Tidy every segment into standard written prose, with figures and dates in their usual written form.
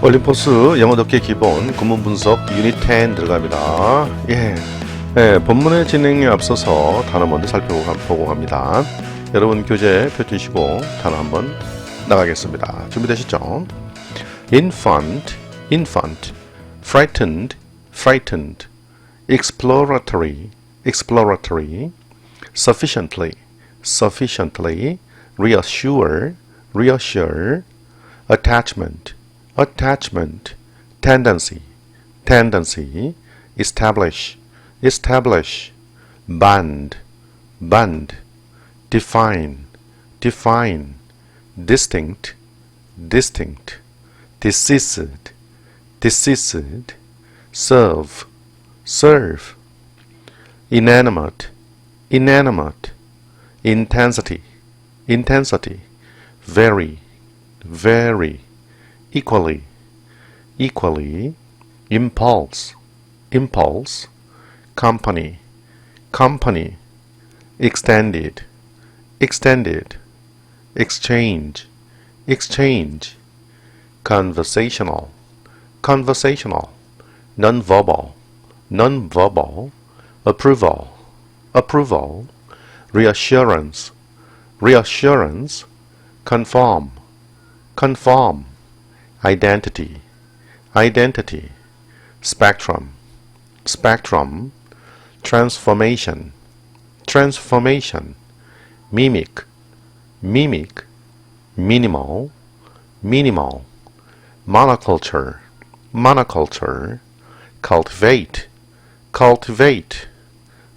올림포스 영어 듣기 기본 구문 분석 유닛 10 들어갑니다. 본문의 진행에 앞서서 단어 먼저 살펴보고 갑니다. 여러분 교재 펴주시고 단어 한번 나가겠습니다. 준비되시죠? infant, infant, frightened, frightened, exploratory, exploratory, sufficiently, sufficiently, reassure, reassure, attachment, attachment, tendency, tendency, establish, establish, band, band, define, define, distinct, distinct, desist, desist, serve, serve, inanimate, inanimate, intensity, intensity, vary, vary, equally, equally, impulse, impulse, company, company, extended, extended, exchange, exchange, conversational, conversational, nonverbal, nonverbal, approval, approval, reassurance, reassurance, conform, conform, identity, identity, spectrum, spectrum, transformation, transformation, mimic, mimic, minimal, minimal, monoculture, monoculture, cultivate, cultivate,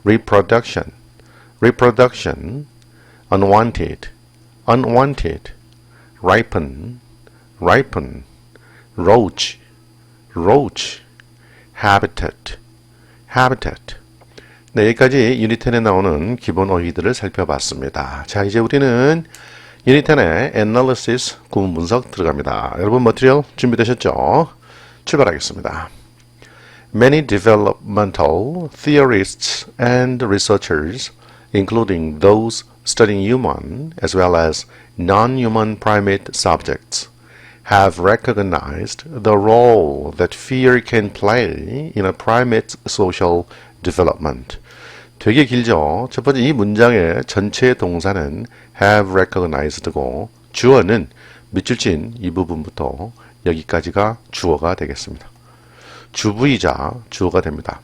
reproduction, reproduction, unwanted, unwanted, ripen, ripen, roach, roach, habitat, habitat. 네, 여기까지 유닛 10에 나오는 기본 어휘들을 살펴봤습니다. 자, 이제 우리는 유닛 10의 analysis 구문 분석 들어갑니다. 여러분 머티리얼 준비되셨죠? 출발하겠습니다. Many developmental theorists and researchers, including those studying human as well as non-human primate subjects, have recognized the role that fear can play in a primate's social development. 되게 길죠? 첫 번째 이 문장의 전체 동사는 have recognized고 주어는 밑줄 친 이 부분부터 여기까지가 주어가 되겠습니다. 주부이자 주어가 됩니다.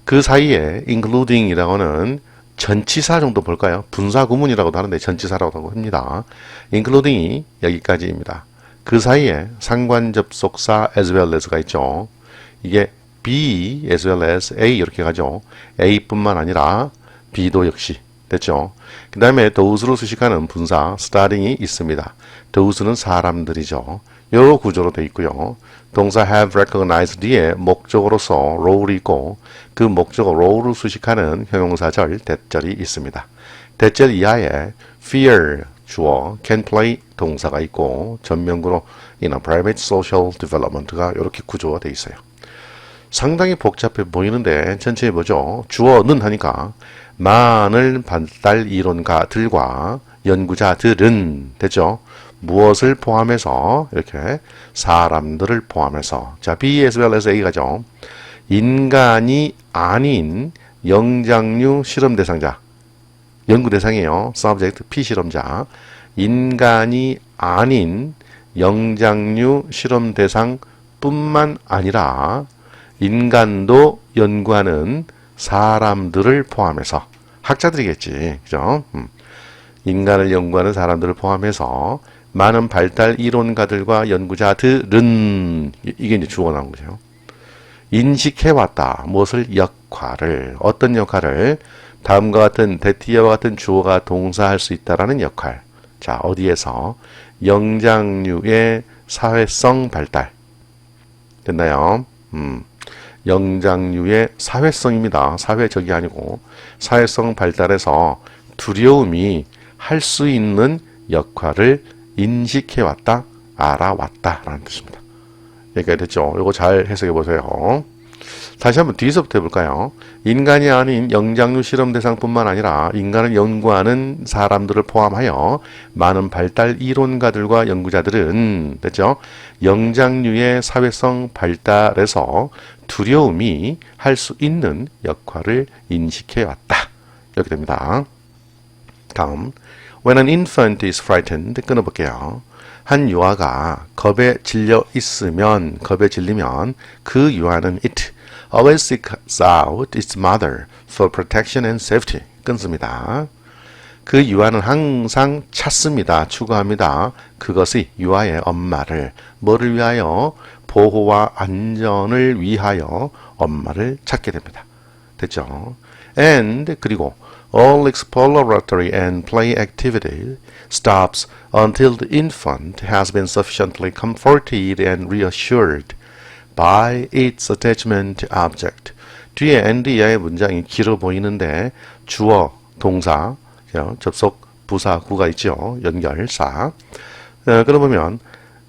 그 사이에 including이라고는 전치사 정도 볼까요? 분사 구문이라고도 하는데 전치사라고 합니다. including이 여기까지입니다. 그 사이에 상관 접속사 as well as가 있죠. 이게 B as well as A 이렇게 가죠. A뿐만 아니라 B도 역시 됐죠. 그 다음에 those로 수식하는 분사 starting이 있습니다. those는 사람들이죠. 요 구조로 되어 있고요. 동사 have recognized 뒤에 목적어로서 role이 있고 그 목적어 role을 수식하는 형용사절 대절이 있습니다. 대절 이하에 fear 주어, can play 동사가 있고 전면구로 in a private social development가 이렇게 구조가 되어 있어요. 상당히 복잡해 보이는데 천천히 보죠. 주어는 하니까 많은 발달 이론가들과 연구자들은 됐죠. 무엇을 포함해서 이렇게 사람들을 포함해서 자 B as well as A 가죠. 인간이 아닌 영장류 실험 대상자 연구 대상이에요. subject 피실험자 인간이 아닌 영장류 실험 대상 뿐만 아니라 인간도 연구하는 사람들을 포함해서 학자들이겠지. 그죠? 인간을 연구하는 사람들을 포함해서 많은 발달 이론가들과 연구자들은 이게 이제 주어 나온 거죠. 인식해왔다. 무엇을? 역할을. 어떤 역할을? 다음과 같은 대티어와 같은 주어가 동사할 수 있다라는 역할. 자, 어디에서? 영장류의 사회성 발달. 됐나요? 영장류의 사회성입니다. 사회적이 아니고 사회성 발달에서 두려움이 할 수 있는 역할을 인식해왔다, 알아왔다 라는 뜻입니다. 여기까지 됐죠? 이거 잘 해석해 보세요. 다시 한번 뒤에서부터 해볼까요? 인간이 아닌 영장류 실험 대상뿐만 아니라 인간을 연구하는 사람들을 포함하여 많은 발달 이론가들과 연구자들은 됐죠? 영장류의 사회성 발달에서 두려움이 할 수 있는 역할을 인식해 왔다. 이렇게 됩니다. 다음, when an infant is frightened, 끊어볼게요. 한 유아가 겁에 질리면 그 유아는 it always seeks out its mother for protection and safety. 끊습니다. 그 유아는 항상 찾습니다. 추구합니다. 그것이 유아의 엄마를 뭐를 위하여? 보호와 안전을 위하여 엄마를 찾게 됩니다. 됐죠? And 그리고 all exploratory and play activity stops until the infant has been sufficiently comforted and reassured by its attachment object. 뒤에 and 이하의 문장이 길어 보이는데 주어, 동사, 접속, 부사, 구가 있죠. 연결사. 그러면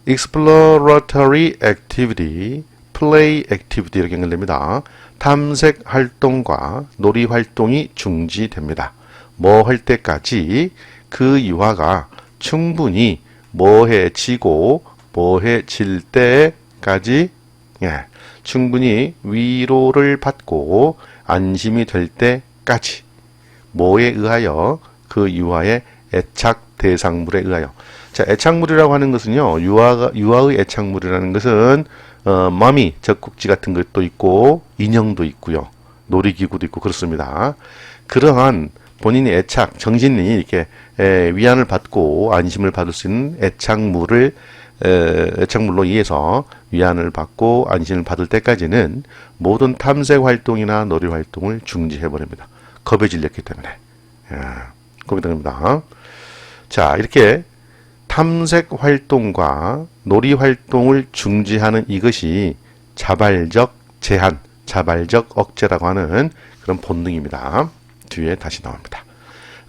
exploratory activity, play activity 이렇게 연결됩니다. 탐색 활동과 놀이 활동이 중지됩니다. 뭐 할 때까지? 그 유아가 충분히 뭐해지고 뭐해질 때까지 충분히 위로를 받고 안심이 될 때까지 뭐에 의하여? 그 유아의 애착 대상물에 의하여. 자, 애착물이라고 하는 것은요, 유아의 애착물이라는 것은 머미, 젖꼭지 같은 것도 있고 인형도 있고요, 놀이기구도 있고 그렇습니다. 그러한 본인의 애착, 정신이 이렇게 위안을 받고 안심을 받을 수 있는 애착물로 의해서 위안을 받고 안심을 받을 때까지는 모든 탐색 활동이나 놀이 활동을 중지해 버립니다. 겁에 질렸기 때문에. 겁이 됩니다. 자, 이렇게 탐색 활동과 놀이 활동을 중지하는 이것이 자발적 제한, 자발적 억제라고 하는 그런 본능입니다. 뒤에 다시 나옵니다.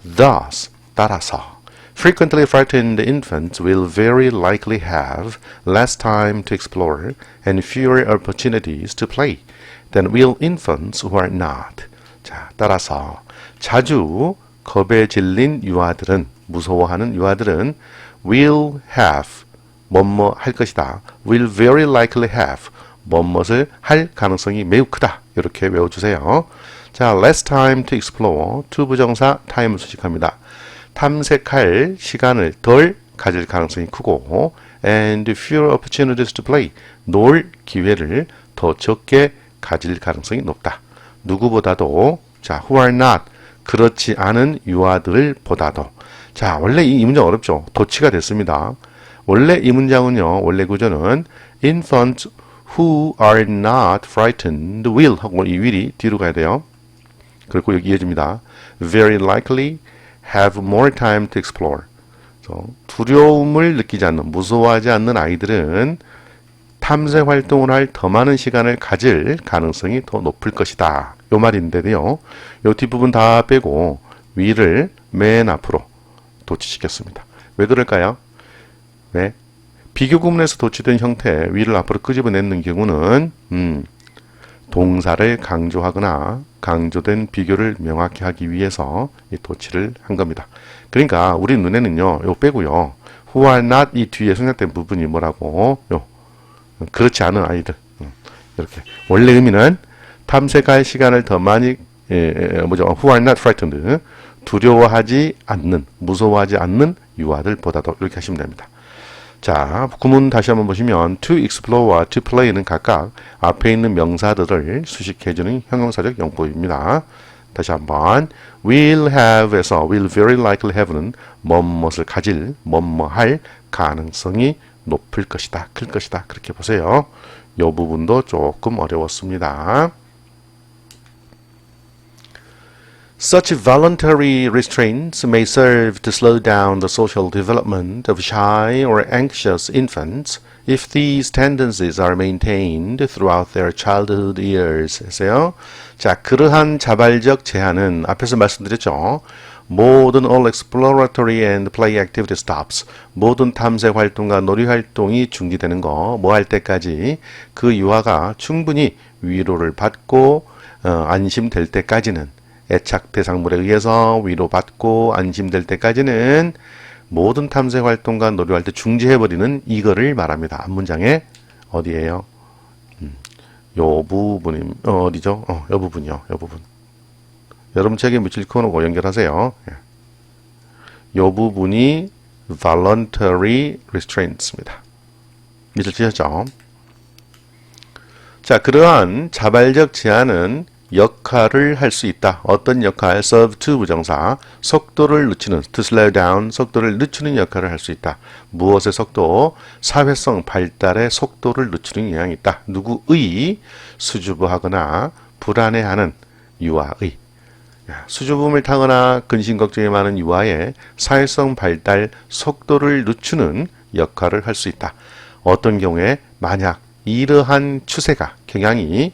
Thus, 따라서 frequently frightened infants will very likely have less time to explore and fewer opportunities to play than will infants who are not. 자, 따라서 자주 겁에 질린 유아들은, 무서워하는 유아들은 will have, 뭐뭐 할 것이다. will very likely have, 뭐뭇을 할 가능성이 매우 크다. 이렇게 외워주세요. 자, less time to explore, to 부정사 time을 수식합니다. 탐색할 시간을 덜 가질 가능성이 크고 and fewer opportunities to play, 놀 기회를 더 적게 가질 가능성이 높다. 누구보다도, 자, who are not, 그렇지 않은 유아들을 보다도. 자, 원래 이 문장 어렵죠? 도치가 됐습니다. 원래 이 문장은요, 원래 구조는 infants who are not frightened will 하고 이 will이 뒤로 가야 돼요. 그리고 여기 이어집니다. very likely have more time to explore. 두려움을 느끼지 않는, 무서워하지 않는 아이들은 탐색 활동을 할 더 많은 시간을 가질 가능성이 더 높을 것이다. 요 말인데요. 요 뒷부분 다 빼고 위를 맨 앞으로 도치시켰습니다. 왜 그럴까요? 네. 비교 구문에서 도치된 형태 위를 앞으로 끄집어내는 경우는 동사를 강조하거나 강조된 비교를 명확히 하기 위해서 이 도치를 한 겁니다. 그러니까 우리 눈에는요, 요 빼고요, who are not 이 뒤에 생략된 부분이 뭐라고? 요 그렇지 않은 아이들. 이렇게 원래 의미는 탐색할 시간을 더 많이 who are not frightened, 두려워하지 않는, 무서워하지 않는 유아들보다도 이렇게 하시면 됩니다. 자, 구문 다시 한번 보시면 to explore와 to play는 각각 앞에 있는 명사들을 수식해주는 형용사적 용법입니다. 다시 한번 will have에서 will very likely have는 뭐뭇을 가질, 뭐뭐 할 가능성이 높을 것이다, 클 것이다, 그렇게 보세요. 이 부분도 조금 어려웠습니다. Such voluntary restraints may serve to slow down the social development of shy or anxious infants if these tendencies are maintained throughout their childhood years. 했어요. 자, 그러한 자발적 제한은 앞에서 말씀드렸죠. 모든 all exploratory and play activity stops. 모든 탐색 활동과 놀이 활동이 중지되는 거, 뭐 할 때까지 그 유아가 충분히 위로를 받고 안심될 때까지는 애착 대상물에 의해서 위로받고 안심될 때까지는 모든 탐색 활동과 놀이 활동 중지해버리는 이거를 말합니다. 앞문장에 어디에요? 요 부분이 어디죠? 요 부분이요. 요 부분. 여러분 책에 묻힐 코너고 연결하세요. 요 부분이 voluntary restraints입니다. 밑을 치셨죠? 자, 그러한 자발적 제한은 역할을 할 수 있다. 어떤 역할? serve to 부정사. 속도를 늦추는, to slow down, 속도를 늦추는 역할을 할 수 있다. 무엇의 속도? 사회성 발달의 속도를 늦추는 영향이 있다. 누구의? 수줍어하거나 불안해하는 유아의. 수줍음을 타거나 근심 걱정이 많은 유아의 사회성 발달 속도를 늦추는 역할을 할 수 있다. 어떤 경우에 만약 이러한 추세가 경향이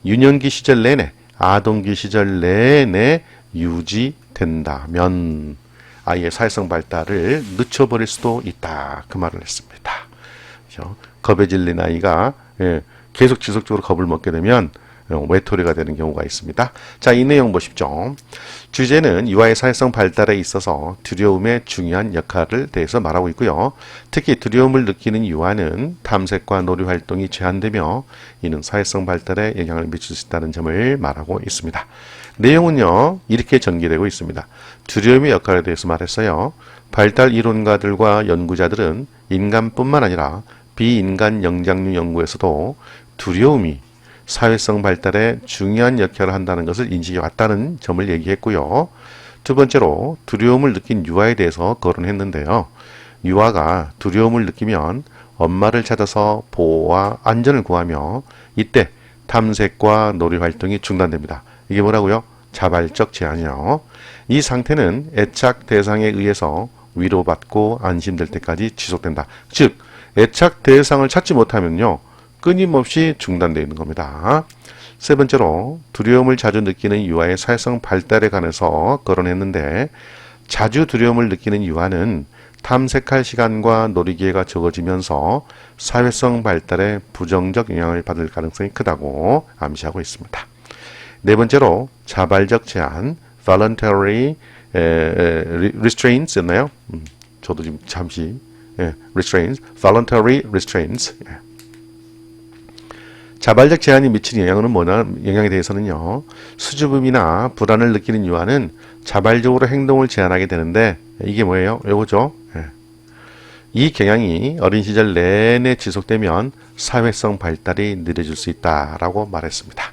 유년기 시절 내내 아동기 시절 내내 유지된다면 아이의 사회성 발달을 늦춰버릴 수도 있다. 그 말을 했습니다. 그렇죠? 겁에 질린 아이가 계속 지속적으로 겁을 먹게 되면 외톨이가 되는 경우가 있습니다. 자, 이 내용 보십시오. 주제는 유아의 사회성 발달에 있어서 두려움의 중요한 역할을 대해서 말하고 있고요. 특히 두려움을 느끼는 유아는 탐색과 놀이 활동이 제한되며 이는 사회성 발달에 영향을 미칠 수 있다는 점을 말하고 있습니다. 내용은요, 이렇게 전개되고 있습니다. 두려움의 역할에 대해서 말했어요. 발달 이론가들과 연구자들은 인간뿐만 아니라 비인간 영장류 연구에서도 두려움이 사회성 발달에 중요한 역할을 한다는 것을 인식해 왔다는 점을 얘기했고요. 두 번째로 두려움을 느낀 유아에 대해서 거론했는데요. 유아가 두려움을 느끼면 엄마를 찾아서 보호와 안전을 구하며 이때 탐색과 놀이 활동이 중단됩니다. 이게 뭐라고요? 자발적 제한이요. 이 상태는 애착 대상에 의해서 위로받고 안심될 때까지 지속된다. 즉, 애착 대상을 찾지 못하면요. 끊임없이 중단되어 있는 겁니다. 세 번째로 두려움을 자주 느끼는 유아의 사회성 발달에 관해서 거론했는데 자주 두려움을 느끼는 유아는 탐색할 시간과 놀이 기회가 적어지면서 사회성 발달에 부정적 영향을 받을 가능성이 크다고 암시하고 있습니다. 네 번째로 자발적 제한 voluntary restrains였나요? 저도 지금 잠시 restraints, voluntary restraints 자발적 제한이 미치는 영향은 뭐냐? 영향에 대해서는요. 수줍음이나 불안을 느끼는 유아는 자발적으로 행동을 제한하게 되는데 이게 뭐예요? 요거죠. 이 경향이 어린 시절 내내 지속되면 사회성 발달이 느려질 수 있다라고 말했습니다.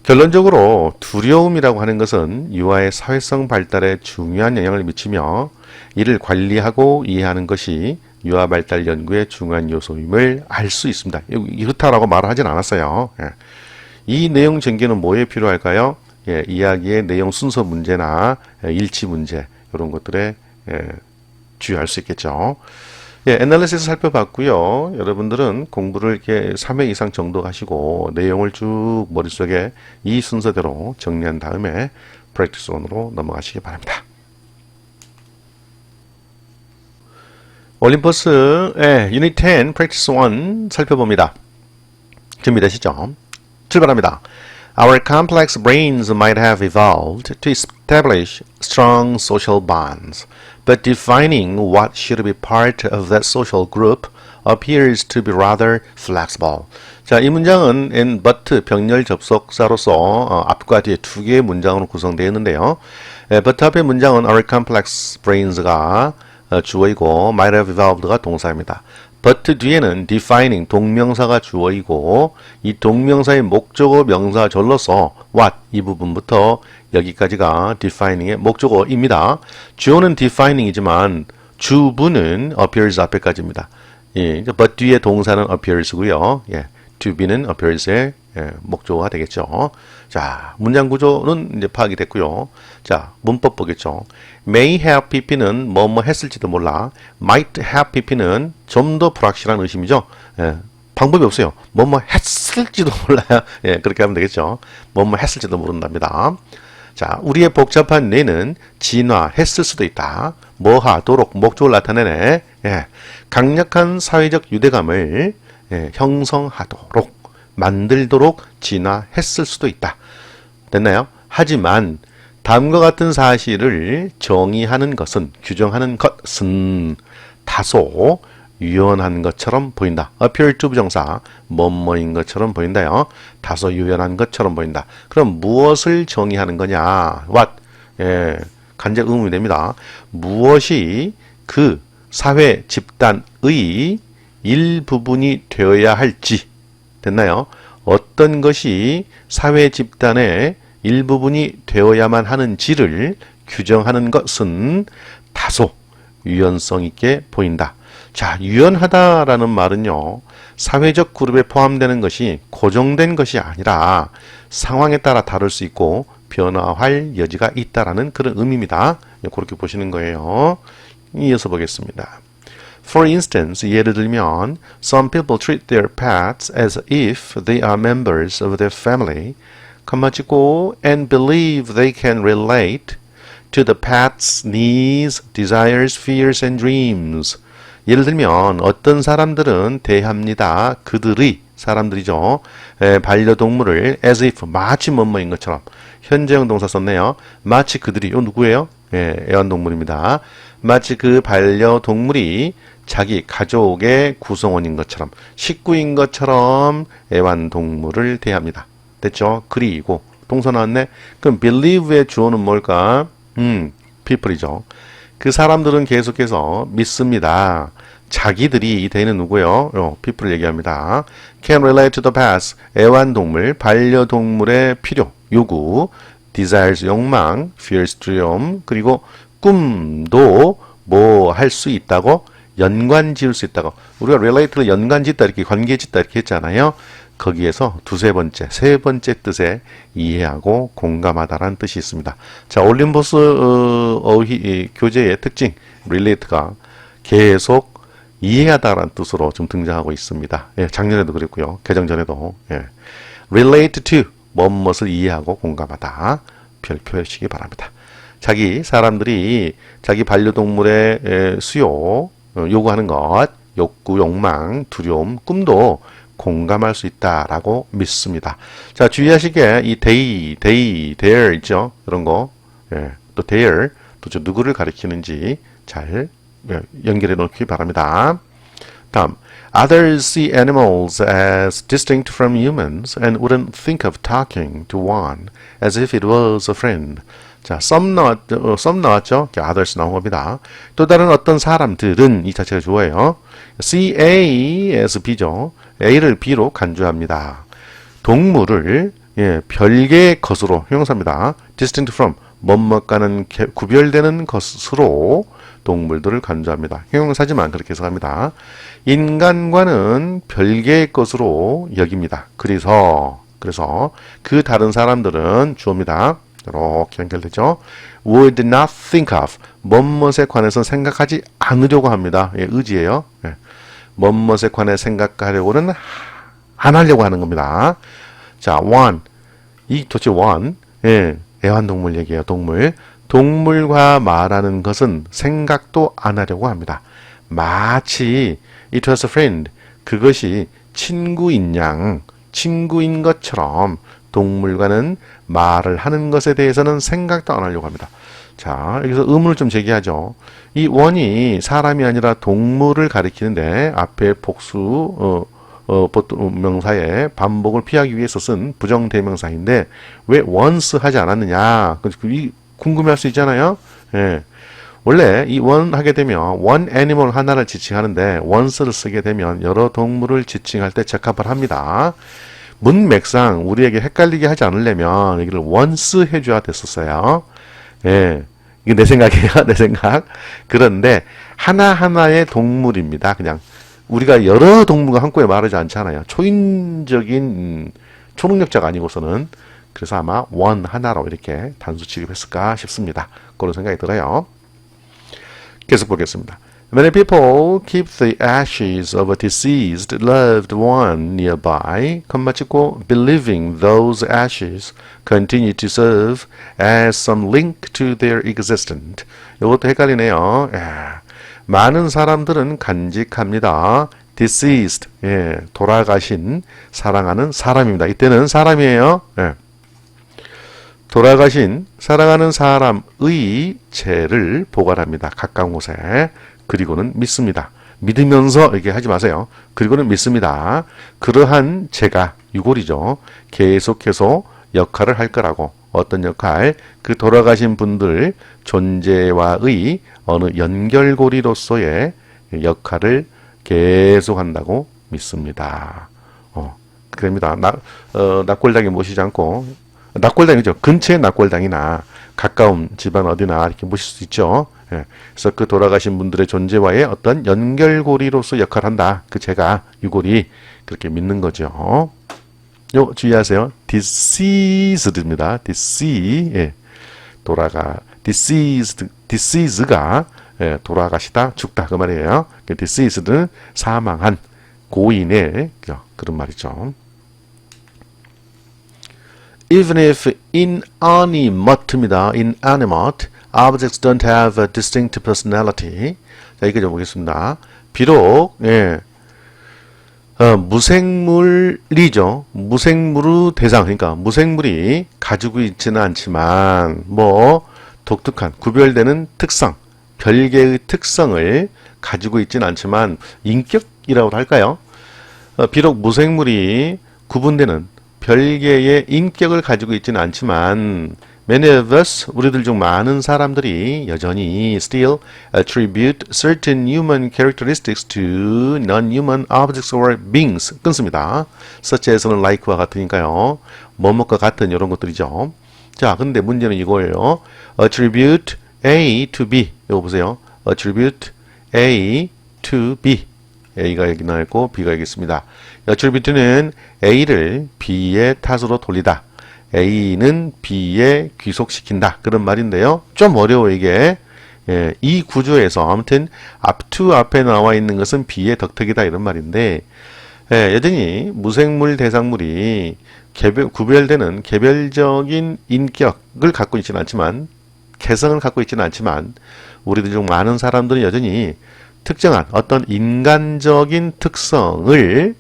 결론적으로 두려움이라고 하는 것은 유아의 사회성 발달에 중요한 영향을 미치며 이를 관리하고 이해하는 것이 유아 발달 연구의 중요한 요소임을 알 수 있습니다. 이렇다라고 말을 하진 않았어요. 이 내용 전개는 뭐에 필요할까요? 이야기의 내용 순서 문제나 일치 문제 이런 것들에 주의할 수 있겠죠. 애널리시스 살펴봤고요. 여러분들은 공부를 이렇게 3회 이상 정도 하시고 내용을 쭉 머릿속에 이 순서대로 정리한 다음에 프랙티스 1으로 넘어가시기 바랍니다. 올림포스의 유닛 10 프랙티스 1 살펴봅니다. 준비되시죠? 출발합니다. Our complex brains might have evolved to establish strong social bonds, but defining what should be part of that social group appears to be rather flexible. 자, 이 문장은 and, but 병렬 접속사로서 앞과 뒤에 두 개의 문장으로 구성되어 있는데요. but 앞의 문장은 our complex brains가 주어이고 might have evolved가 동사입니다. but 뒤에는 defining 동명사가 주어이고 이 동명사의 목적어 명사 절로서 what 이 부분부터 여기까지가 defining의 목적어입니다. 주어는 defining이지만 주부는 appears 앞에까지입니다. but 뒤에 동사는 appears고요. to be는 appears의 목적어가 되겠죠. 자, 문장 구조는 이제 파악이 됐고요. 자, 문법 보겠죠. may have pp는 뭐뭐 했을지도 몰라. might have pp는 좀 더 불확실한 의심이죠. 방법이 없어요. 뭐뭐 했을지도 몰라요. 그렇게 하면 되겠죠. 뭐뭐 했을지도 모른답니다. 자, 우리의 복잡한 뇌는 진화했을 수도 있다. 뭐 하도록 목적을 나타내네. 예, 강력한 사회적 유대감을 형성하도록 만들도록 진화했을 수도 있다. 됐나요? 하지만 다음과 같은 사실을 정의하는 것은 규정하는 것은 다소 유연한 것처럼 보인다. appear to 부정사 뭐뭐인 것처럼 보인다요. 다소 유연한 것처럼 보인다. 그럼 무엇을 정의하는 거냐? what? 간접 의문이 됩니다. 무엇이 그 사회 집단의 일부분이 되어야 할지 됐나요? 어떤 것이 사회 집단의 일부분이 되어야만 하는지를 규정하는 것은 다소 유연성 있게 보인다. 자, 유연하다라는 말은요, 사회적 그룹에 포함되는 것이 고정된 것이 아니라 상황에 따라 다를 수 있고 변화할 여지가 있다라는 그런 의미입니다. 그렇게 보시는 거예요. 이어서 보겠습니다. For instance, 예를 들면 some people treat their pets as if they are members of their family, 컴마 찍고 and believe they can relate to the pet's needs, desires, fears, and dreams. 예를 들면 어떤 사람들은 대합니다. 그들의 사람들이죠. 반려동물을 as if 마치 뭐뭐인 것처럼 현재형 동사 썼네요. 마치 그들이 요 누구예요? 애완동물입니다. 마치 그 반려동물이 자기 가족의 구성원인 것처럼 식구인 것처럼 애완동물을 대합니다. 됐죠? 그리고 동사 나왔네. 그럼 believe의 주어는 뭘까? people이죠. 그 사람들은 계속해서 믿습니다. 자기들이 이 대는 누구예요? people을 얘기합니다. can relate to the past. 애완동물, 반려동물의 필요, 요구, desires, 욕망, fears, 두려움, 그리고 꿈도 뭐 할 수 있다고? 연관 지을 수 있다고. 우리가 relate를 연관 짓다 이렇게 관계 짓다 이렇게 했잖아요. 거기에서 두세 번째, 세 번째 뜻에 이해하고 공감하다라는 뜻이 있습니다. 자, 올림포스 교재의 특징, relate가 계속 이해하다라는 뜻으로 좀 등장하고 있습니다. 작년에도 그랬고요. 개정 전에도. relate to, 무엇을 이해하고 공감하다. 별표해주시기 바랍니다. 사람들이 자기 반려동물의 수요, 요구하는 것, 욕구, 욕망, 두려움, 꿈도 공감할 수 있다라고 믿습니다. 자, 주의하시게 이 their 있죠? 그런 거. 또 their 도대체 누구를 가리키는지 잘 연결해 놓기 바랍니다. 다음, others see animals as distinct from humans and wouldn't think of talking to one as if it was a friend. 자, some 나왔죠? others 나온 겁니다. 또 다른 어떤 사람들은 이 자체가 주어예요. see A as B죠. A를 B로 간주합니다. 동물을 별개의 것으로 형용사입니다. distinct from 뭐뭐과는 구별되는 것으로 동물들을 간주합니다. 형용사지만 그렇게 해석합니다. 인간과는 별개의 것으로 여깁니다. 그래서 그 다른 사람들은 주어입니다. 이렇게 연결되죠. would not think of 뭐뭇에 관해서 생각하지 않으려고 합니다. 의지예요. 뭐뭇에 관해 생각하려고는 안 하려고 하는 겁니다. 자, one 이 도대체 one 애완동물 얘기예요. 동물과 말하는 것은 생각도 안 하려고 합니다. 마치 it was a friend 그것이 친구인 것처럼 동물과는 말을 하는 것에 대해서는 생각도 안 하려고 합니다. 자, 여기서 의문을 좀 제기하죠. 이 one이 사람이 아니라 동물을 가리키는데 앞에 복수 명사의 반복을 피하기 위해서 쓴 부정대명사인데 왜 once 하지 않았느냐 궁금해할 수 있잖아요. 원래 이 one 하게 되면 one animal 하나를 지칭하는데 once를 쓰게 되면 여러 동물을 지칭할 때 적합을 합니다. 문맥상 우리에게 헷갈리게 하지 않으려면 여기를 once 해줘야 됐었어요. 이게 내 생각이에요. 내 생각. 그런데 하나하나의 동물입니다. 그냥 우리가 여러 동물과 한꺼번에 말하지 않잖아요. 초인적인 초능력자가 아니고서는. 그래서 아마 one 하나로 이렇게 단수 취급했을까 싶습니다. 그런 생각이 들어요. 계속 보겠습니다. Many people keep the ashes of a deceased loved one nearby, 컴마 찍고 believing those ashes continue to serve as some link to their existence. 이것도 헷갈리네요. 많은 사람들은 간직합니다. deceased, 돌아가신, 사랑하는 사람입니다. 이때는 사람이에요. 돌아가신, 사랑하는 사람의 재를 보관합니다. 가까운 곳에. 그리고는 믿습니다. 믿으면서 이렇게 하지 마세요. 그리고는 믿습니다. 그러한 제가 유골이죠. 계속해서 역할을 할 거라고. 어떤 역할? 그 돌아가신 분들 존재와의 어느 연결고리로서의 역할을 계속한다고 믿습니다. 그럽니다. 납골당에 모시지 않고 납골당이죠. 근처의 납골당이나 가까운 집안 어디나 이렇게 모실 수 있죠. 그래서 그 돌아가신 분들의 존재와의 어떤 연결고리로서 역할한다. 그 제가 유골이 그렇게 믿는 거죠. 요 주의하세요. deceased입니다. deceased가 돌아가시다, 죽다 그 말이에요. deceased는 사망한 고인의 그런 말이죠. Even if inanimate입니다. inanimate objects don't have a distinct personality. 자, 이거 좀 보겠습니다. 비록 무생물이죠. 무생물의 대상, 그러니까 무생물이 가지고 있지는 않지만 뭐 독특한 구별되는 특성, 별개의 특성을 가지고 있지는 않지만 인격이라고 할까요? 비록 무생물이 구분되는 별개의 인격을 가지고 있지는 않지만 many of us, 우리들 중 많은 사람들이 여전히 still attribute certain human characteristics to non-human objects or beings. 끊습니다. such as는 like와 같으니까요. 뭐뭐과 같은 이런 것들이죠. 자, 근데 문제는 이거예요. attribute A to B. 이거 보세요. attribute A to B. A가 여기 나와 있고 B가 여기 있습니다. attribute는 A를 B의 탓으로 돌리다. A는 B에 귀속시킨다. 그런 말인데요. 좀 어려워 이게. 이 구조에서 아무튼 up 앞에 나와 있는 것은 B의 덕택이다 이런 말인데 여전히 무생물 대상물이 구별되는 개별적인 인격을 갖고 있지는 않지만 개성을 갖고 있지는 않지만 우리들 중 많은 사람들은 여전히 특정한 어떤 인간적인 특성을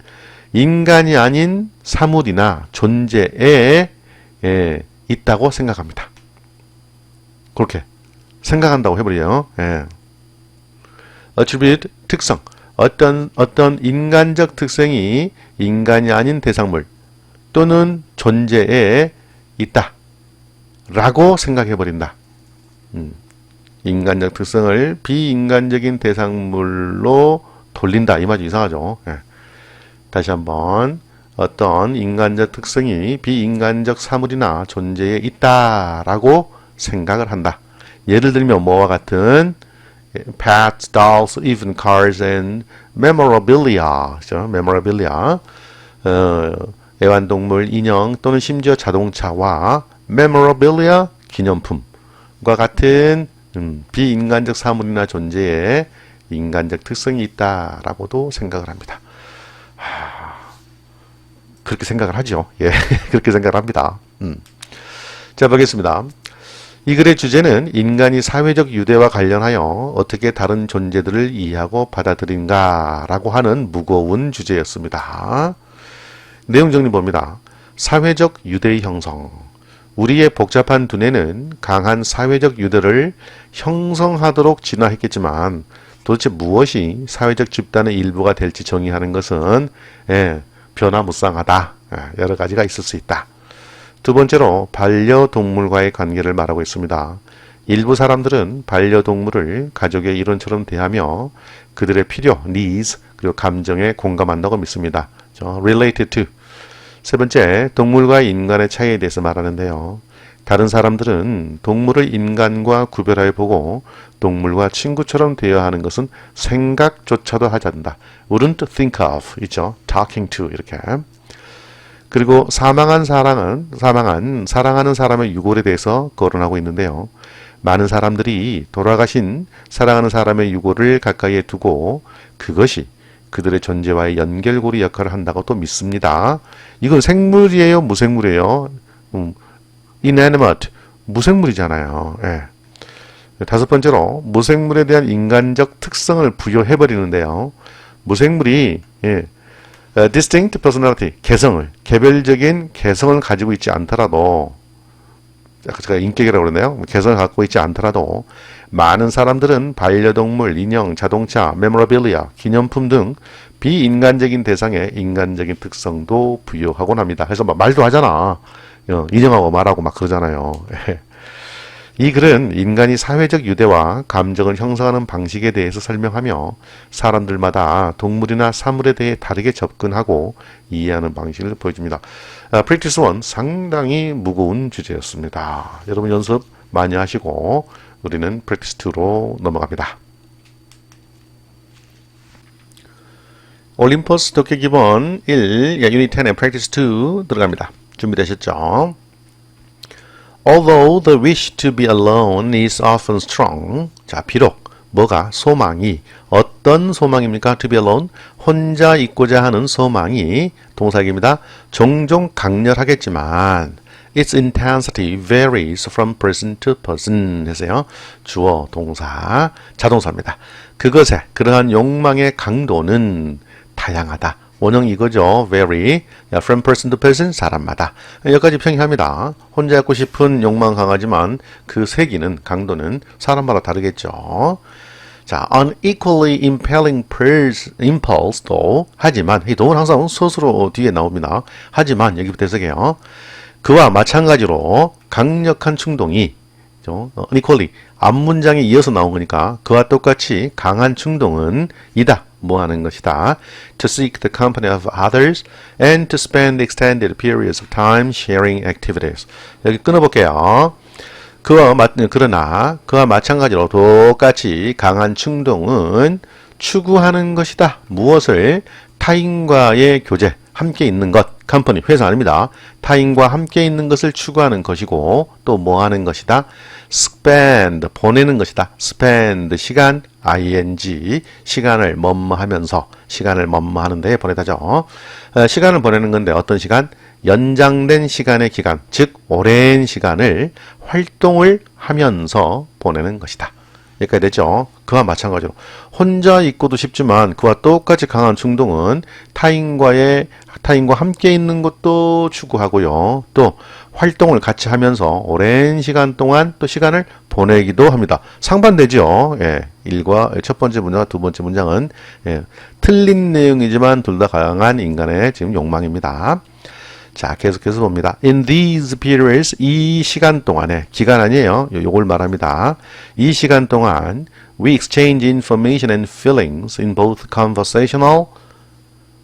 인간이 아닌 사물이나 존재에 있다고 생각합니다. 그렇게 생각한다고 해버려요. attribute 특성, 어떤 인간적 특성이 인간이 아닌 대상물 또는 존재에 있다 라고 생각해버린다. 인간적 특성을 비인간적인 대상물로 돌린다. 이 말이 이상하죠. 다시 한번 어떤 인간적 특성이 비인간적 사물이나 존재에 있다라고 생각을 한다. 예를 들면 뭐와 같은 pets, dolls, even cars and memorabilia. 그렇죠? memorabilia. 애완동물, 인형 또는 심지어 자동차와 memorabilia, 기념품과 같은 비인간적 사물이나 존재에 인간적 특성이 있다라고도 생각을 합니다. 그렇게 생각을 하죠. 예, 그렇게 생각을 합니다. 자, 보겠습니다. 이 글의 주제는 인간이 사회적 유대와 관련하여 어떻게 다른 존재들을 이해하고 받아들인가라고 하는 무거운 주제였습니다. 내용 정리 봅니다. 사회적 유대의 형성. 우리의 복잡한 두뇌는 강한 사회적 유대를 형성하도록 진화했겠지만 도대체 무엇이 사회적 집단의 일부가 될지 정의하는 것은 변화무쌍하다. 여러 가지가 있을 수 있다. 두 번째로 반려동물과의 관계를 말하고 있습니다. 일부 사람들은 반려동물을 가족의 일원처럼 대하며 그들의 필요, needs, 그리고 감정에 공감한다고 믿습니다. related to. 세 번째, 동물과 인간의 차이에 대해서 말하는데요. 다른 사람들은 동물을 인간과 구별하여 보고 동물과 친구처럼 대화하는 것은 생각조차도 하지 않는다. wouldn't think of, 있죠. talking to, 이렇게. 그리고 사랑하는 사람의 유골에 대해서 거론하고 있는데요. 많은 사람들이 돌아가신 사랑하는 사람의 유골을 가까이에 두고 그것이 그들의 존재와의 연결고리 역할을 한다고 또 믿습니다. 이건 생물이에요? 무생물이에요? inanimate, 무생물이잖아요. 예. 다섯 번째로 무생물에 대한 인간적 특성을 부여해버리는데요. 무생물이 distinct personality, 개별적인 개성을 가지고 있지 않더라도, 제가 인격이라고 그러네요. 개성을 갖고 있지 않더라도 많은 사람들은 반려동물, 인형, 자동차, memorabilia, 기념품 등 비인간적인 대상에 인간적인 특성도 부여하곤 합니다. 그래서 말도 하잖아. 인형하고 말하고 막 그러잖아요. 이 글은 인간이 사회적 유대와 감정을 형성하는 방식에 대해서 설명하며 사람들마다 동물이나 사물에 대해 다르게 접근하고 이해하는 방식을 보여줍니다. Practice 1 상당히 무거운 주제였습니다. 여러분 연습 많이 하시고 우리는 Practice 2로 넘어갑니다. 올림퍼스 독해 기본 1, 유닛 10의 Practice 2 들어갑니다. 준비되셨죠? Although the wish to be alone is often strong. 자, 비록 뭐가 소망이 어떤 소망입니까? To be alone. 혼자 있고자 하는 소망이 동사입니다. 종종 강렬하겠지만 its intensity varies from person to person 해서요. 주어, 동사, 자동사입니다. 그것의 그러한 욕망의 강도는 다양하다. 원형 이거죠. vary. from person to person, 사람마다. 여기까지 평이합니다. 혼자 있고 싶은 욕망 강하지만 그 세기는, 강도는 사람마다 다르겠죠. 자, unequally impelling impulse도 하지만, 이 동은 항상 스스로 뒤에 나옵니다. 하지만, 여기부터 해석해요. 그와 마찬가지로 강력한 충동이, unequally, 앞문장에 이어서 나온 거니까 그와 똑같이 강한 충동은 이다. 뭐 하는 것이다. To seek the company of others and to spend extended periods of time sharing activities. 여기 끊어볼게요. 그러나 그와 마찬가지로 똑같이 강한 충동은 추구하는 것이다. 무엇을? 타인과의 교제, 함께 있는 것. 컴퍼니, 회사 아닙니다. 타인과 함께 있는 것을 추구하는 것이고 또 뭐 하는 것이다? spend, 보내는 것이다. spend, 시간, ing, 시간을 뭐뭐하면서, 시간을 뭐뭐하는 데 보내다죠. 시간을 보내는 건데 어떤 시간? 연장된 시간의 기간, 즉 오랜 시간을 활동을 하면서 보내는 것이다. 여기까지 됐죠. 그와 마찬가지로 혼자 있고도 싶지만 그와 똑같이 강한 충동은 타인과 함께 있는 것도 추구하고요. 또 활동을 같이 하면서 오랜 시간 동안 또 시간을 보내기도 합니다. 상반되죠. 첫 번째 문장과 두 번째 문장은 틀린 내용이지만 둘 다 강한 인간의 지금 욕망입니다. 자, 계속해서 봅니다. In these periods, 이 시간 동안에, 기간 아니에요. 요걸 말합니다. 이 시간 동안 we exchange information and feelings in both conversational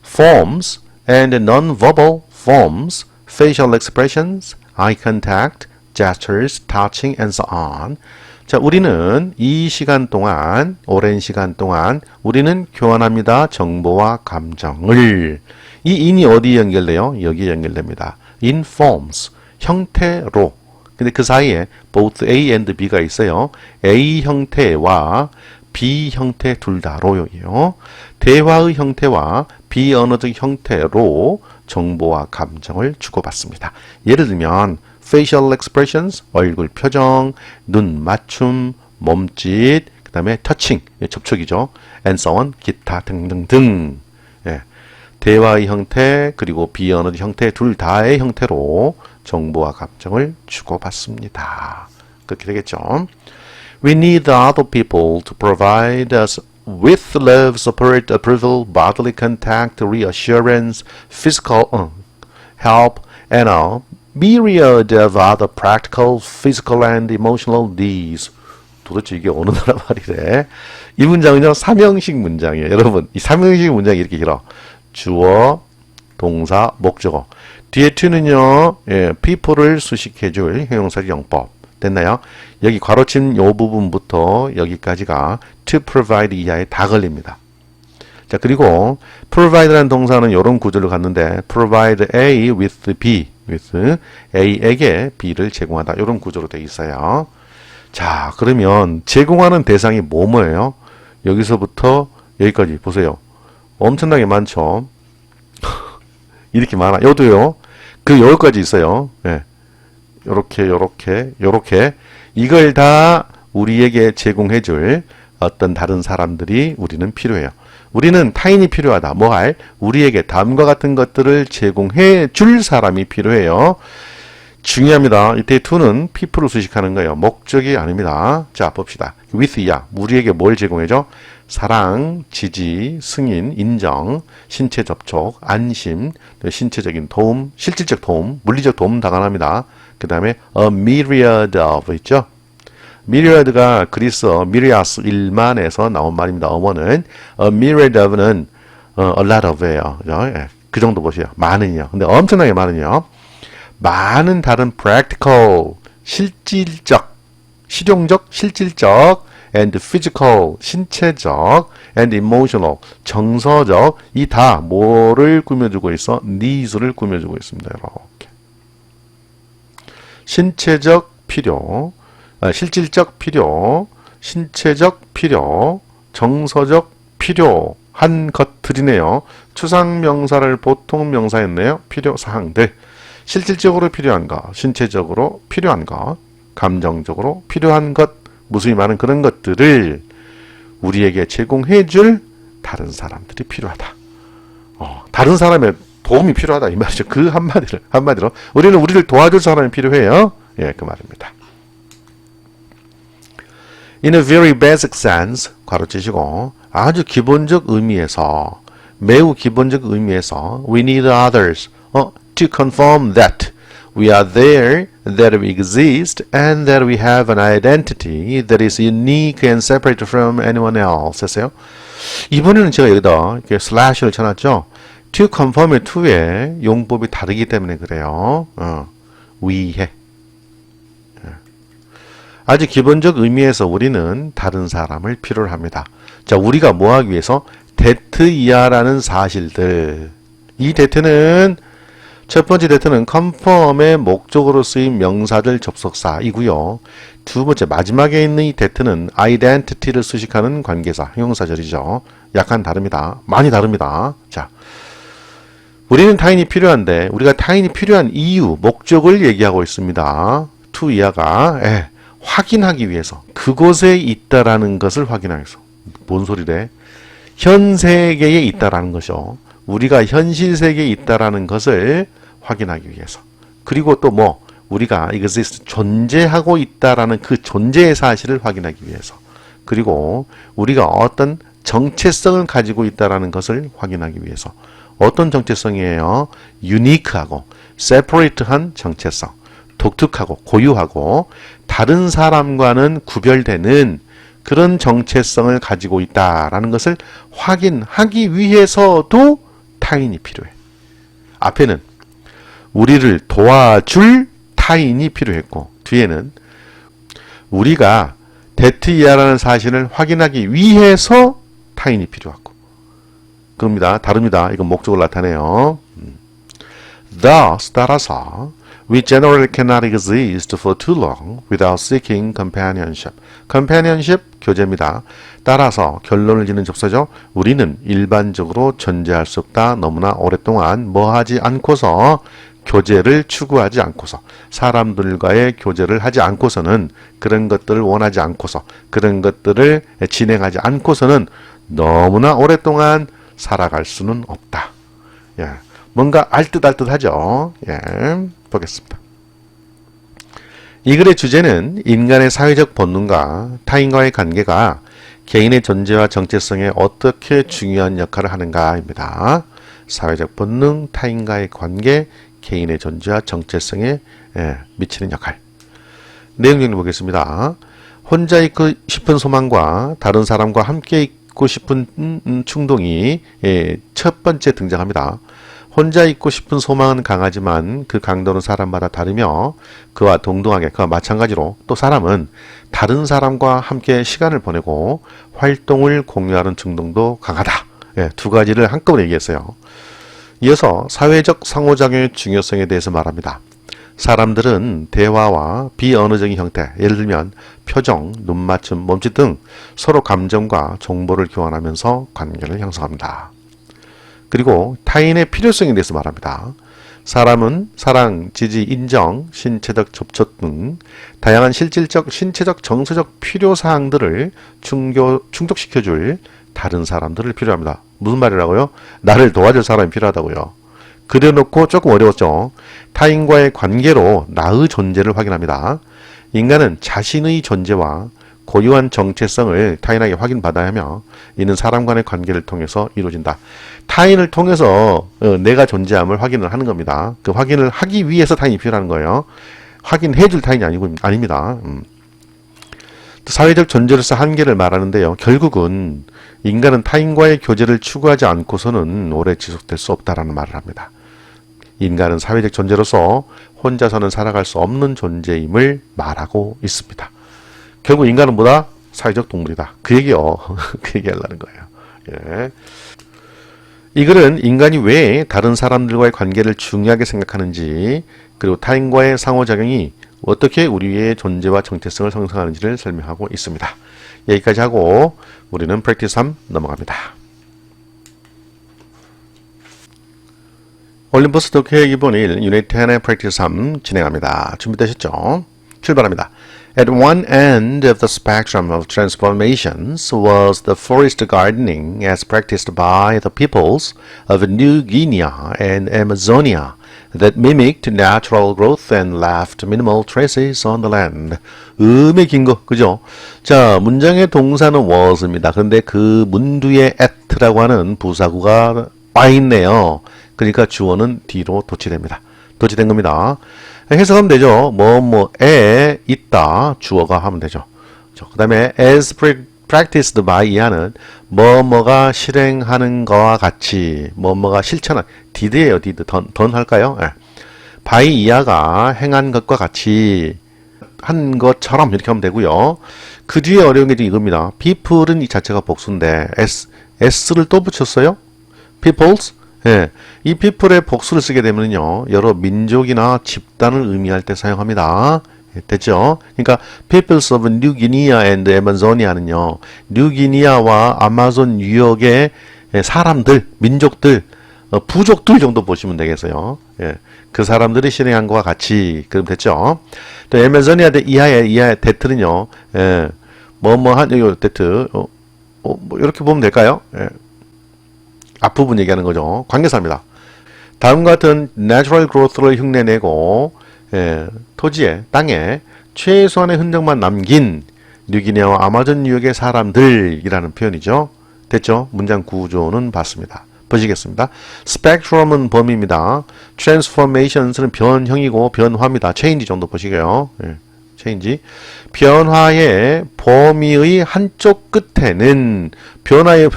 forms and non-verbal forms, facial expressions, eye contact, gestures, touching, and so on. 자, 우리는 이 시간 동안, 오랜 시간 동안 우리는 교환합니다. 정보와 감정을. 이 in이 어디에 연결돼요? 여기에 연결됩니다. in forms, 형태로. 근데 그 사이에 both A and B가 있어요. A 형태와 B 형태 둘 다로요. 대화의 형태와 비언어적 형태로 정보와 감정을 주고받습니다. 예를 들면 facial expressions, 얼굴 표정, 눈 맞춤, 몸짓, 그 다음에 touching, 접촉이죠. and so on, 기타 등등등. 대화의 형태 그리고 비언어의 형태 둘 다의 형태로 정보와 감정을 주고받습니다. 그렇게 되겠죠. We need other people to provide us with love, support, approval, bodily contact, reassurance, physical help, and a myriad of other practical, physical, and emotional needs. 도대체 이게 어느 나라 말이래? 이 문장은요, 삼형식 문장이에요. 여러분, 이 삼형식 문장이 이렇게 길어. 주어, 동사, 목적어. 뒤에 to는요, people를 수식해줄 형용사적 용법. 됐나요? 여기 괄호친 요 부분부터 여기까지가 to provide 이하에 다 걸립니다. 자, 그리고 provide라는 동사는 이런 구조를 갖는데 provide A with B, with A에게 B를 제공하다. 이런 구조로 되어 있어요. 자, 그러면 제공하는 대상이 뭐예요? 여기서부터 여기까지 보세요. 엄청나게 많죠. 이렇게 많아. 여도요. 그 여기까지 있어요. 예. 요렇게 이걸 다 우리에게 제공해줄 어떤 다른 사람들이 우리는 필요해요. 우리는 타인이 필요하다. 뭐 할? 우리에게 다음과 같은 것들을 제공해 줄 사람이 필요해요. 중요합니다. 이때 to는 people을 수식하는 거예요. 목적이 아닙니다. 자, 봅시다. with야. 우리에게 뭘 제공해줘? 사랑, 지지, 승인, 인정, 신체 접촉, 안심, 신체적인 도움, 실질적 도움, 물리적 도움 다 가능합니다. 그 다음에 a myriad of 있죠? myriad가 그리스어 미리아스 1만에서 나온 말입니다. 어원은 a myriad of는 a lot of예요. 예. 그 정도 보세요. 많은요. 근데 엄청나게 많은요. 많은 다른 practical, 실질적, 실용적, 실질적 and physical, 신체적 and emotional, 정서적 이 다 뭐를 꾸며주고 있어? needs를 꾸며주고 있습니다. 이렇게. 신체적 필요, 실질적 필요, 신체적 필요, 정서적 필요한 것들이네요. 추상명사를 보통 명사했네요. 필요사항들. 실질적으로 필요한 것, 신체적으로 필요한 것, 감정적으로 필요한 것, 무수히 많은 그런 것들을 우리에게 제공해줄 다른 사람들이 필요하다. 다른 사람의 도움이 필요하다 이 말이죠. 그 한마디로 우리는 우리를 도와줄 사람이 필요해요. 예, 그 말입니다. In a very basic sense, 괄호치시고 아주 기본적 의미에서, 매우 기본적 의미에서 we need others to confirm that we are there, that we exist, and that we have an identity that is unique and separate from anyone else. 했어요. 이번에는 제가 여기다 이렇게 슬래시를 쳐놨죠. to confirm의 to의 용법이 다르기 때문에 그래요. 위해. 아주 기본적 의미에서 우리는 다른 사람을 필요로 합니다. 자, 우리가 뭐 하기 위해서? 데트이하라는 사실들. 이 데트는 첫 번째 데트는 confirm의 목적으로 쓰인 명사절 접속사이고요. 두 번째 마지막에 있는 이 데트는 identity를 수식하는 관계사, 형용사절이죠. 약간 다릅니다. 많이 다릅니다. 자, 우리는 타인이 필요한데 우리가 타인이 필요한 이유, 목적을 얘기하고 있습니다. to 이하가 확인하기 위해서, 그곳에 있다라는 것을 확인하기 위해서. 뭔 소리래? 현 세계에 있다라는 것이요. 우리가 현실 세계에 있다라는 것을 확인하기 위해서. 그리고 또 뭐 우리가 exist, 존재하고 있다라는 그 존재의 사실을 확인하기 위해서. 그리고 우리가 어떤 정체성을 가지고 있다라는 것을 확인하기 위해서. 어떤 정체성이에요? 유니크하고 separate한 정체성. 독특하고 고유하고 다른 사람과는 구별되는 그런 정체성을 가지고 있다라는 것을 확인하기 위해서도 타인이 필요해. 앞에는 우리를 도와줄 타인이 필요했고, 뒤에는 우리가 데트이하라는 사실을 확인하기 위해서 타인이 필요하고. 그럽니다. 다릅니다. 이건 목적을 나타내요. Thus, 따라서 we generally cannot exist for too long without seeking companionship. companionship, 교제입니다. 따라서 결론을 짓는 접사죠. 우리는 일반적으로 존재할 수 없다. 너무나 오랫동안 뭐 하지 않고서, 교제를 추구하지 않고서, 사람들과의 교제를 하지 않고서는, 그런 것들을 원하지 않고서, 그런 것들을 진행하지 않고서는 너무나 오랫동안 살아갈 수는 없다. 예. 뭔가 알듯하죠. 예. 보겠습니다. 이 글의 주제는 인간의 사회적 본능과 타인과의 관계가 개인의 존재와 정체성에 어떻게 중요한 역할을 하는가입니다. 사회적 본능, 타인과의 관계, 개인의 존재와 정체성에 미치는 역할. 내용 정리 보겠습니다. 혼자 있고 싶은 소망과 다른 사람과 함께 있고 싶은 충동이 첫 번째 등장합니다. 혼자 있고 싶은 소망은 강하지만 그 강도는 사람마다 다르며 그와 동등하게, 그와 마찬가지로 또 사람은 다른 사람과 함께 시간을 보내고 활동을 공유하는 충동도 강하다. 두 가지를 한꺼번에 얘기했어요. 이어서 사회적 상호작용의 중요성에 대해서 말합니다. 사람들은 대화와 비언어적인 형태, 예를 들면 표정, 눈맞춤, 몸짓 등 서로 감정과 정보를 교환하면서 관계를 형성합니다. 그리고 타인의 필요성에 대해서 말합니다. 사람은 사랑, 지지, 인정, 신체적 접촉 등 다양한 실질적, 신체적, 정서적 필요사항들을 충족시켜줄 다른 사람들을 필요합니다. 무슨 말이라고요? 나를 도와줄 사람이 필요하다고요. 그려놓고 조금 어려웠죠. 타인과의 관계로 나의 존재를 확인합니다. 인간은 자신의 존재와 고유한 정체성을 타인에게 확인받아야 하며 이는 사람 간의 관계를 통해서 이루어진다. 타인을 통해서 내가 존재함을 확인을 하는 겁니다. 그 확인을 하기 위해서 타인이 필요한 거예요. 확인해 줄 타인이 아닙니다. 사회적 존재로서 한계를 말하는데요. 결국은 인간은 타인과의 교제를 추구하지 않고서는 오래 지속될 수 없다라는 말을 합니다. 인간은 사회적 존재로서 혼자서는 살아갈 수 없는 존재임을 말하고 있습니다. 결국 인간은 뭐다? 사회적 동물이다. 그 얘기요. 그 얘기 하려는 거예요. 예. 이 글은 인간이 왜 다른 사람들과의 관계를 중요하게 생각하는지, 그리고 타인과의 상호작용이 어떻게 우리의 존재와 정체성을 형성하는지를 설명하고 있습니다. 여기까지 하고 우리는 프랙티스 3 넘어갑니다. 올림포스 독해 기본 1 유닛 10의 프랙티스 3 진행합니다. 준비되셨죠? 출발합니다. At one end of the spectrum of transformations was the forest gardening as practiced by the peoples of New Guinea and Amazonia that mimicked natural growth and left minimal traces on the land. 음의 긴 거, 그죠? 자, 문장의 동사는 was입니다. 그런데 그 문 뒤에 at라고 하는 부사구가 와 있네요. 그러니까 주어는 뒤로 도치됩니다. 도치된 겁니다. 해석하면 되죠. 뭐뭐에 있다 주어가 하면 되죠. 그 다음에 as practiced by 이하는 뭐뭐가 실행하는 거와 같이 뭐뭐가 실천한 did예요. did. done 할까요? 네. by 이하가 행한 것과 같이 한 것처럼 이렇게 하면 되고요. 그 뒤에 어려운 게 이겁니다. people은 이 자체가 복수인데 s를 또 붙였어요. peoples. 예, 이 people의 복수를 쓰게 되면요, 여러 민족이나 집단을 의미할 때 사용합니다. 됐죠? 그러니까 peoples of New Guinea and Amazonia는요, 뉴기니아와 아마존 유역의 사람들, 민족들, 부족들 정도 보시면 되겠어요. 예, 그 사람들이 실행한 것과 같이 그럼 됐죠? 또 에마조니아 이하의 데트는요, 예, 뭐뭐한 요 데트, 뭐 이렇게 보면 될까요? 예. 앞부분 얘기하는 거죠. 관계사입니다. 다음과 같은 natural growth를 흉내내고 토지에, 땅에 최소한의 흔적만 남긴 뉴기니아와 아마존 유역의 사람들이라는 표현이죠. 됐죠? 문장 구조는 봤습니다. 보시겠습니다. spectrum은 범위입니다. transformations는 변형이고 변화입니다. change 정도 보시게요. change. 변화의 범위의 한쪽 끝에는 변화의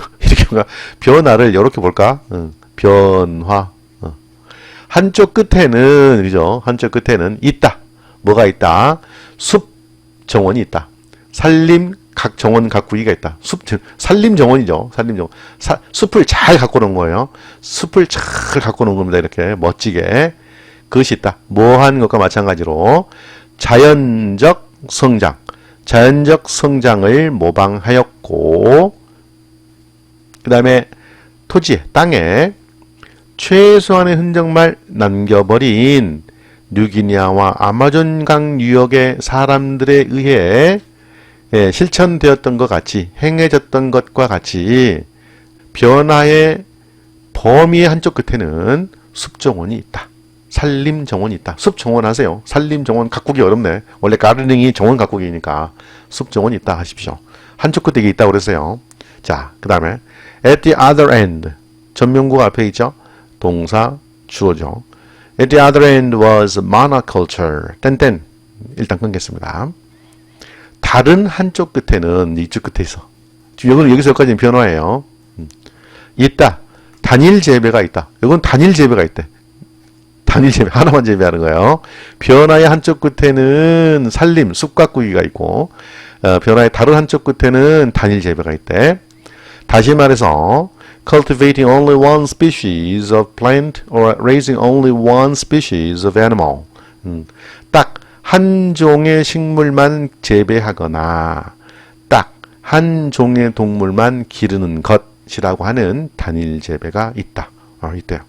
변화를 이렇게 볼까? 변화. 한쪽 끝에는 그죠? 한쪽 끝에는 있다. 뭐가 있다? 숲 정원이 있다. 산림 각 정원 각구기가 있다. 산림 정원이죠. 산림 정원. 숲을 잘 갖고 놓은 거예요. 숲을 잘 갖고 놓은 겁니다. 이렇게 멋지게. 그것이 있다. 뭐한 것과 마찬가지로 자연적 성장. 자연적 성장을 모방하였고, 그 다음에 토지에, 땅에 최소한의 흔적만 남겨버린 뉴기니아와 아마존강 유역의 사람들에 의해 실천되었던 것 같이, 행해졌던 것과 같이 변화의 범위의 한쪽 끝에는 숲정원이 있다. 산림정원이 있다. 숲정원 하세요. 산림정원 가꾸기 어렵네. 원래 가르닝이 정원 가꾸기니까 숲정원이 있다 하십시오. 한쪽 끝에 있다고 그랬어요. 자, 그 다음에 at the other end. 전명구가 앞에 있죠. 동사, 주어죠. At the other end was monoculture. 땡땡. 일단 끊겠습니다. 다른 한쪽 끝에는 이쪽 끝에 있어. 여기서 여기까지는 변화예요. 있다. 단일 재배가 있다. 이건 단일 재배가 있대. 단일 재배, 하나만 재배하는 거예요. 변화의 한쪽 끝에는 산림, 숲 가꾸기가 있고, 변화의 다른 한쪽 끝에는 단일 재배가 있대. 다시 말해서 cultivating only one species of plant or raising only one species of animal. 딱 한 종의 식물만 재배하거나 딱 한 종의 동물만 기르는 것이라고 하는 단일 재배가 있다. 있대요.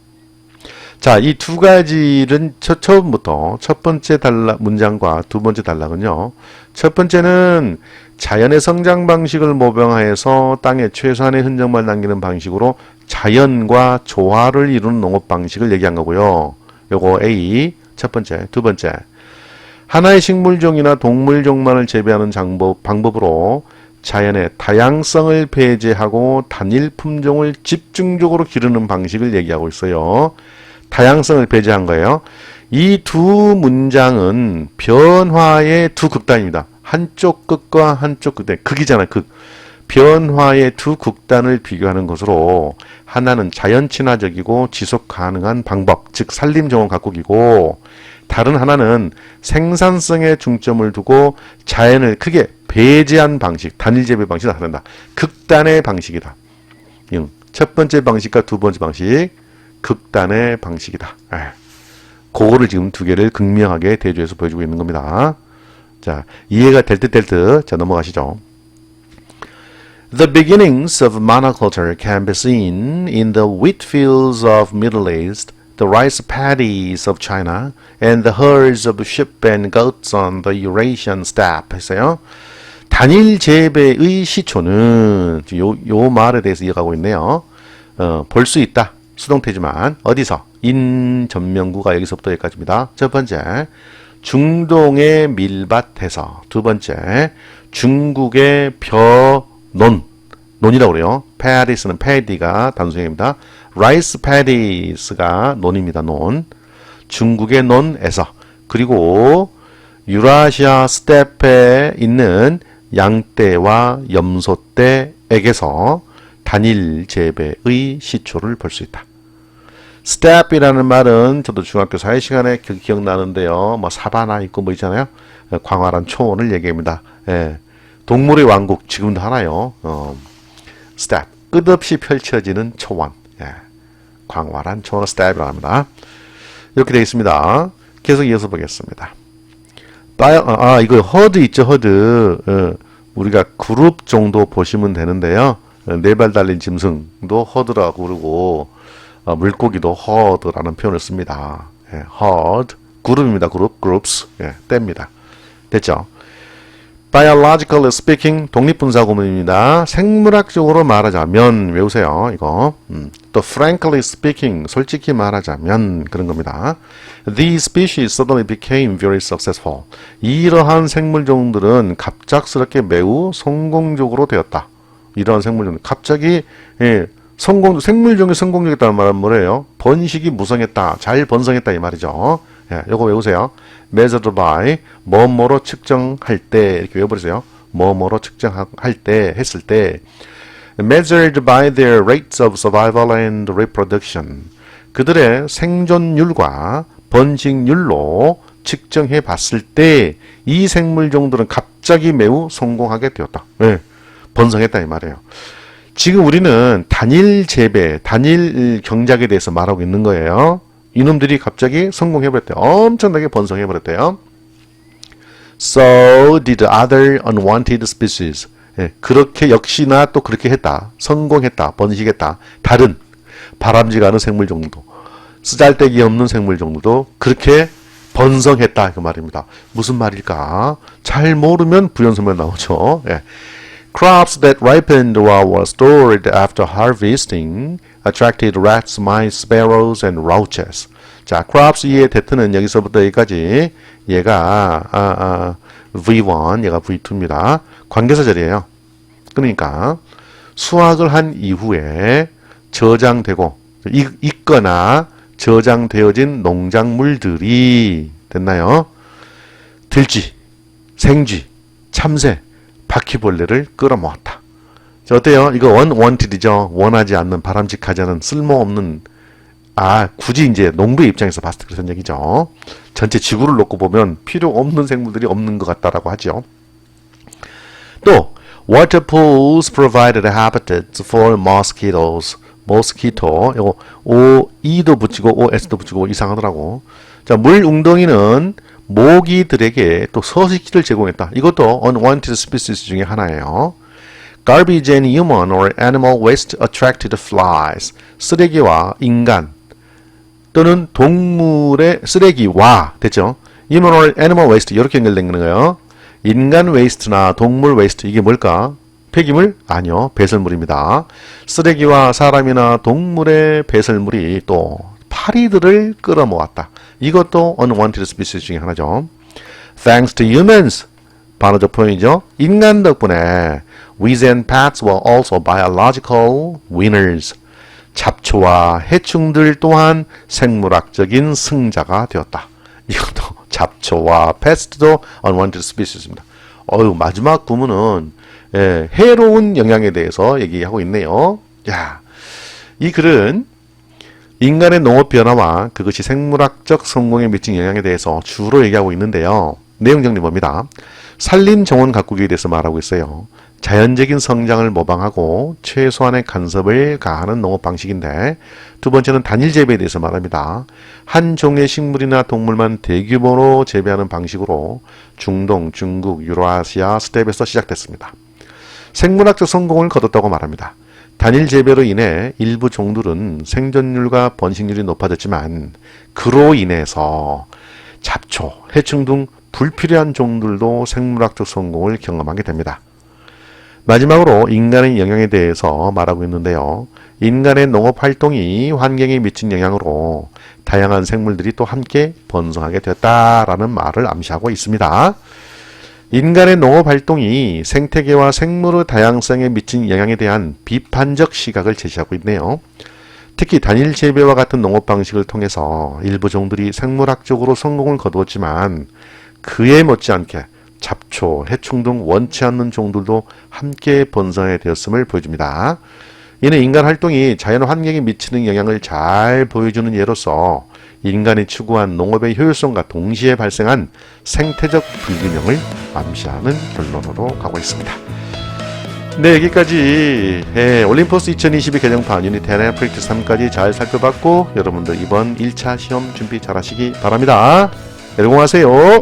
자, 이 두 가지는 처음부터 첫 번째 문장과 두 번째 단락은요. 첫 번째는 자연의 성장 방식을 모병하여서 땅에 최소한의 흔적만 남기는 방식으로 자연과 조화를 이루는 농업 방식을 얘기한 거고요. 요거 A 첫 번째, 두 번째. 하나의 식물종이나 동물종만을 재배하는 방법으로 자연의 다양성을 배제하고 단일 품종을 집중적으로 기르는 방식을 얘기하고 있어요. 다양성을 배제한 거예요. 이 두 문장은 변화의 두 극단입니다. 한쪽 극과 한쪽 극단, 극이잖아요, 극. 변화의 두 극단을 비교하는 것으로 하나는 자연 친화적이고 지속 가능한 방법, 즉 산림 정원 가꾸기고 다른 하나는 생산성에 중점을 두고 자연을 크게 배제한 방식, 단일 재배 방식이 나타난다. 극단의 방식이다. 첫 번째 방식과 두 번째 방식, 극단의 방식이다. 그거를 지금 두 개를 극명하게 대조해서 보여주고 있는 겁니다. 자, 이해가 될 듯. 자, 넘어가시죠. The beginnings of monoculture can be seen in the wheat fields of Middle East, the rice paddies of China, and the herds of sheep and goats on the Eurasian steppe. 했어요. 단일 재배의 시초는 요 말에 대해서 이어가고 있네요. 볼 수 있다. 수동태지만 어디서? 인전명구가 여기서부터 여기까지입니다. 첫 번째, 중동의 밀밭에서. 두 번째, 중국의 논이라고 그래요. paddies는 paddy가 단수형입니다. rice paddies가 논입니다. 논. 중국의 논에서. 그리고 유라시아 스테프에 있는 양떼와 염소떼에게서 단일 재배의 시초를 볼 수 있다. 스텝이라는 말은 저도 중학교 사회 시간에 기억나는데요. 뭐 사바나 있고 뭐 있잖아요. 광활한 초원을 얘기합니다. 예. 동물의 왕국 지금도 하나요. 스텝 끝없이 펼쳐지는 초원. 예. 광활한 초원을 스텝이라고 합니다. 이렇게 되어 있습니다. 계속 이어서 보겠습니다. 이거 허드 있죠, 허드. 우리가 그룹 정도 보시면 되는데요. 네 발 달린 짐승도 허드라고 그러고 물고기도 허드라는 표현을 씁니다. 예, herd, 그룹입니다. groups, 예, 떼입니다. 됐죠? Biologically speaking, 독립분사구문입니다. 생물학적으로 말하자면, 외우세요, 이거. 또 frankly speaking, 솔직히 말하자면 그런 겁니다. These species suddenly became very successful. 이러한 생물종들은 갑작스럽게 매우 성공적으로 되었다. 이러한 생물종, 갑자기 생물종이 성공적이었다는 말은 뭐래요? 번식이 무성했다, 잘 번성했다 이 말이죠. 예, 요거 외우세요. measured by, 뭐뭐로 측정할 때, 이렇게 외워버리세요. 뭐뭐로 측정할 때, 했을 때. measured by their rates of survival and reproduction. 그들의 생존율과 번식률로 측정해 봤을 때, 이 생물종들은 갑자기 매우 성공하게 되었다. 예, 번성했다 이 말이에요. 지금 우리는 단일 재배, 단일 경작에 대해서 말하고 있는 거예요. 이놈들이 갑자기 성공해버렸대요. 엄청나게 번성해버렸대요. So did other unwanted species. 예, 그렇게 역시나 또 그렇게 했다. 성공했다. 번식했다. 다른 바람직한 않은 생물종도, 쓰잘데기 없는 생물종도 그렇게 번성했다. 그 말입니다. 무슨 말일까? 잘 모르면 부연설명 나오죠. 예. Crops that ripened or were stored after harvesting attracted rats, mice, sparrows, and roaches. 자, crops 의 대트는 여기서부터 여기까지 얘가 V1, 얘가 V2입니다. 관계사절이에요. 그러니까 수확을 한 이후에 저장되고 있거나 저장되어진 농작물들이 됐나요? 들쥐, 생쥐, 참새, 바퀴벌레를 끌어모았다. 자, 어때요? 이거 unwanted이죠. 원하지 않는, 바람직하지 않은, 쓸모없는, 굳이 이제 농부의 입장에서 봤을 때 그런 얘기죠. 전체 지구를 놓고 보면 필요 없는 생물들이 없는 것 같다라고 하죠. 또 water pools provided habitats for mosquitoes. mosquito, 이거 O, E도 붙이고 OS도 붙이고 이상하더라고. 자, 물 웅덩이는 모기들에게 또 서식지를 제공했다. 이것도 unwanted species 중에 하나예요. Garbage and human or animal waste attracted flies. 쓰레기와 인간 또는 동물의 쓰레기와 됐죠? Human or animal waste 이렇게 연결된 거예요. 인간 웨이스트나 동물 웨이스트 이게 뭘까? 폐기물? 아니요. 배설물입니다. 쓰레기와 사람이나 동물의 배설물이 또 파리들을 끌어모았다. 이것도 unwanted species 중에 하나죠. Thanks to humans. 바로 저 표현이죠. 인간 덕분에 weeds and pests were also biological winners. 잡초와 해충들 또한 생물학적인 승자가 되었다. 이것도 잡초와 pest도 unwanted species입니다. 마지막 부문은 해로운 영향에 대해서 얘기하고 있네요. 야, 이 글은 인간의 농업 변화와 그것이 생물학적 성공에 미친 영향에 대해서 주로 얘기하고 있는데요. 내용 정리 봅니다. 산림 정원 가꾸기에 대해서 말하고 있어요. 자연적인 성장을 모방하고 최소한의 간섭을 가하는 농업 방식인데, 두 번째는 단일 재배에 대해서 말합니다. 한 종의 식물이나 동물만 대규모로 재배하는 방식으로 중동, 중국, 유라시아 스텝에서 시작됐습니다. 생물학적 성공을 거뒀다고 말합니다. 단일 재배로 인해 일부 종들은 생존율과 번식률이 높아졌지만 그로 인해서 잡초, 해충 등 불필요한 종들도 생물학적 성공을 경험하게 됩니다. 마지막으로 인간의 영향에 대해서 말하고 있는데요. 인간의 농업 활동이 환경에 미친 영향으로 다양한 생물들이 또 함께 번성하게 되었다라는 말을 암시하고 있습니다. 인간의 농업 활동이 생태계와 생물의 다양성에 미친 영향에 대한 비판적 시각을 제시하고 있네요. 특히 단일 재배와 같은 농업 방식을 통해서 일부 종들이 생물학적으로 성공을 거두었지만 그에 못지않게 잡초, 해충 등 원치 않는 종들도 함께 번성하게 되었음을 보여줍니다. 이는 인간 활동이 자연 환경에 미치는 영향을 잘 보여주는 예로서 인간이 추구한 농업의 효율성과 동시에 발생한 생태적 불균형을 암시하는 결론으로 가고 있습니다. 네, 여기까지 올림포스 2022 개정판 유닛 10의 프랙티스 3까지 잘 살펴봤고, 여러분들 이번 1차 시험 준비 잘 하시기 바랍니다. 여러분 하세요.